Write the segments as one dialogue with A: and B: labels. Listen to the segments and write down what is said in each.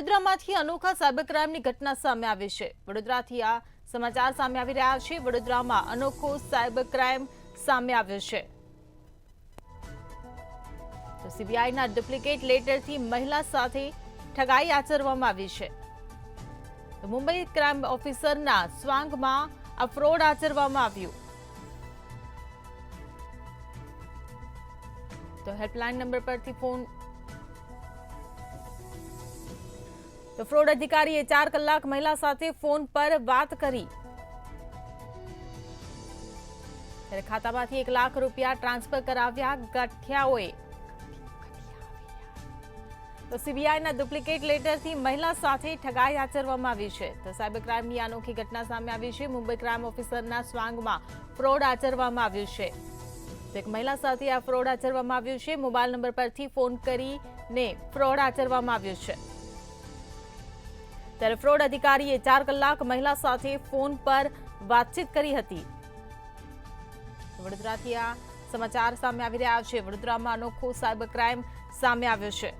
A: વડોદરામાંથી અનોખા સાયબર ક્રાઇમની ઘટના સામે આવી છે। વડોદરાથી આ સમાચાર સામે આવી રહ્યા છે। વડોદરામાં અનોખો સાયબર ક્રાઇમ સામે આવ્યો છે। તો સીબીઆઈના ડુપ્લિકેટ લેટરથી મહિલા સાથે ઠગાઈ આચરવામાં આવી છે। તો મુંબઈ ક્રાઇમ ઓફિસરના સ્વાંગમાં આ ફ્રોડ આચરવામાં આવ્યું। તો હેલ્પલાઇન નંબર પરથી ફોન તો ફ્રોડ અધિકારીએ 4 કલાક મહિલા સાથે ફોન પર વાત કરી। ત્યારે ખાતામાંથી 1 લાખ રૂપિયા ટ્રાન્સફર કરાવ્યા ગઠિયાઓએ। તો સીબીઆઈના ડુપ્લિકેટ લેટરથી મહિલા સાથે ઠગાઈ આચરવામાં આવી છે। તો સાયબર ક્રાઇમની અનોખી ઘટના સામે આવી છે। મુંબઈ ક્રાઇમ ઓફિસરના સ્વાંગમાં ફ્રોડ આચરવામાં આવ્યું છે। તો એક મહિલા સાથે આ ફ્રોડ આચરવામાં આવ્યું છે। મોબાઈલ નંબર પરથી ફોન કરીને ફ્રોડ આચરવામાં આવ્યું છે। ત્યારે ફ્રોડ અધિકારીએ 4 કલાક મહિલા સાથે ફોન પર વાતચીત કરી હતી। વડોદરાથી આ સમાચાર સામે આવી રહ્યા છે। વડોદરામાં અનોખો સાયબર ક્રાઇમ સામે આવ્યો છે।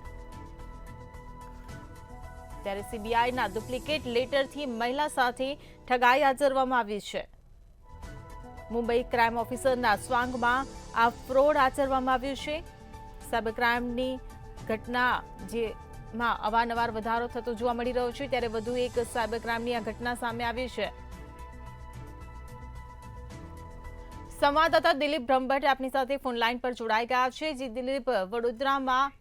A: ત્યારે સીબીઆઈના ડુપ્લિકેટ લેટરથી મહિલા સાથે ઠગાઈ આચરવામાં આવી છે। મુંબઈ ક્રાઇમ ઓફિસરના સ્વાંગમાં આ ફ્રોડ આચરવામાં આવ્યું છે। સાયબર ક્રાઇમની ઘટના જેમાં અવારનવાર વધારો થતો જોવા મળી રહ્યો છે, ત્યારે વધુ એક સાયબર ક્રાઇમની આ ઘટના સામે આવી છે। સંવાદદાતા દિલીપ બ્રહ્મભટ્ટ આપની સાથે ફોન લાઈન પર જોડાઈ ગયા છે। જી દિલીપ, વડોદરામાં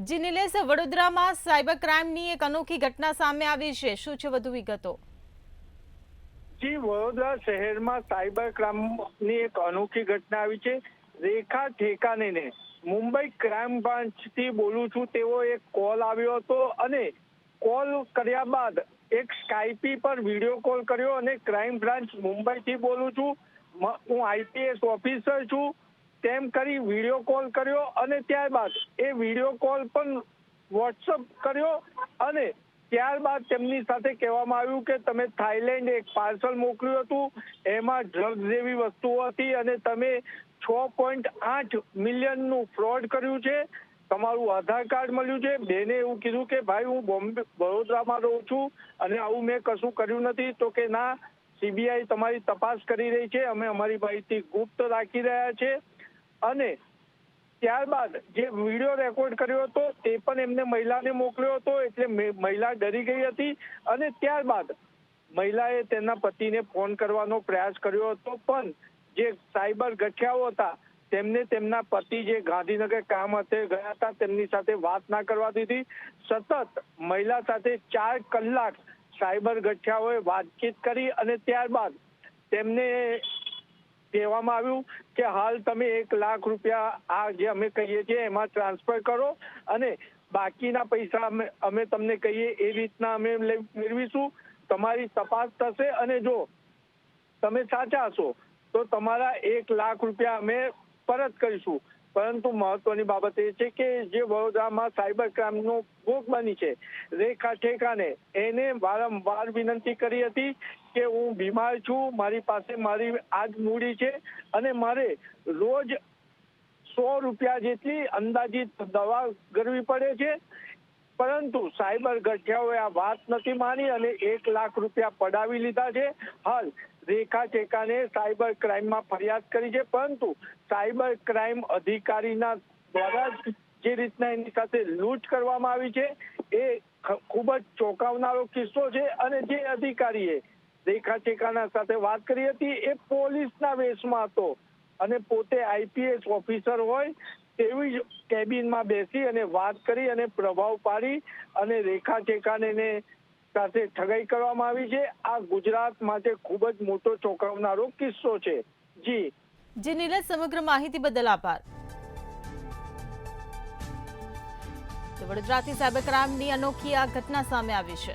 A: જી નિલેશ, વડોદરામાં સાયબર ક્રાઇમની એક અનોખી ઘટના સામે આવી છે, શું છે વધુ વિગતો?
B: જી, વડોદરા શહેરમાં સાયબર ક્રાઇમની એક અનોખી ઘટના આવી છે। રેખા ઠેકાનેને મુંબઈ ક્રાઇમ બ્રાન્ચથી બોલું છું તેવો એક કોલ આવ્યો હતો અને કોલ કર્યા બાદ એક સ્કાઈપી પર વિડીયો કોલ કર્યો અને ક્રાઇમ બ્રાન્ચ મુંબઈથી બોલું છું, હું આઈપીએસ ઓફિસર છું તેમ કરી વિડીયો કોલ કર્યો અને ત્યારબાદ એ વિડીયો કોલ પણ વોટ્સઅપ કર્યો અને ત્યારબાદ તેમની સાથે કહેવામાં આવ્યું કે તમે થાઈલેન્ડ એક પાર્સલ મોકલ્યું હતું, એમાં ડ્રગ્સ જેવી વસ્તુઓ હતી અને તમે 6.8 મિલિયનનું ફ્રોડ કર્યું છે, તમારું આધાર કાર્ડ મળ્યું છે। બેને એવું કીધું કે ભાઈ હું વડોદરામાં રહું છું અને આવું મેં કશું કર્યું નથી। તો કે ના, સીબીઆઈ તમારી તપાસ કરી રહી છે, અમે અમારી માહિતી ગુપ્ત રાખી રહ્યા છે। અને ત્યારબાદ જે વિડીયો રેકોર્ડ કર્યો હતો તે પણ એમને મહિલાને મોકલ્યો હતો, એટલે મહિલા ડરી ગઈ હતી અને ત્યારબાદ મહિલાએ તેના પતિને ફોન કરવાનો પ્રયાસ કર્યો હતો, પણ જે સાયબર ગઠિયાઓ હતા તેમને તેમના પતિ જે ગાંધીનગર કામ અર્થે ગયા હતા તેમની સાથે વાત ના કરવા દીધી। સતત મહિલા સાથે 4 કલાક સાયબર ગઠિયાઓએ વાતચીત કરી અને ત્યારબાદ તેમને કહેવામાં આવ્યું કે હાલ તમે 1 લાખ રૂપિયા આ જે અમે કહીએ છીએ એમાં ટ્રાન્સફર કરો અને બાકીના પૈસા અમે તમને કહીએ એ રીતના અમે મેળવીશું, તમારી તપાસ થશે અને જો તમે સાચા હશો તો તમારા 1 લાખ રૂપિયા અમે પરત કરીશું। પરંતુ મહત્વની બાબત એ છે કે જે વડોદરામાં સાયબર ક્રાઇમનો ભોગ બની છે રેખા ઠેકાને, એને વારંવાર વિનંતી કરી હતી કે હું બીમાર છું, મારી પાસે મારી આ જ મૂડી છે અને મારે રોજ 100 રૂપિયા જેટલી અંદાજિત દવા કરવી પડે છે, પરંતુ સાયબર ગઠિયાઓએ આ વાત નથી માની અને 1 લાખ રૂપિયા પડાવી લીધા છે। હાલ રેખા ઠેકાને સાયબર ક્રાઇમમાં ફરિયાદ કરી છે, પરંતુ સાયબર ક્રાઇમ અધિકારીના દ્વારા જે રીતના એની સાથે લૂંટ કરવામાં આવી છે એ ખૂબ જ ચોંકાવનારો કિસ્સો છે। અને જે અધિકારીએ રેખા ઠેકાના સાથે વાત કરી હતી એ પોલીસના વેશમાં હતો અને પોતે આઈપીએસ ઓફિસર હોય તેવી જ કેબિનમાં બેસી અને વાત કરી અને પ્રભાવ પાડી અને રેખા ઠેકાનેને સાથે ઠગાઈ કરવામાં આવી છે। આ ગુજરાત માટે ખૂબ જ મોટો ચોંકાવનારો કિસ્સો છે। જી
A: નિલેશ, સમગ્ર માહિતી બદલ આભાર। તો વડોદરાથી સાયબર ક્રાઇમની અનોખી આ ઘટના સામે આવી છે।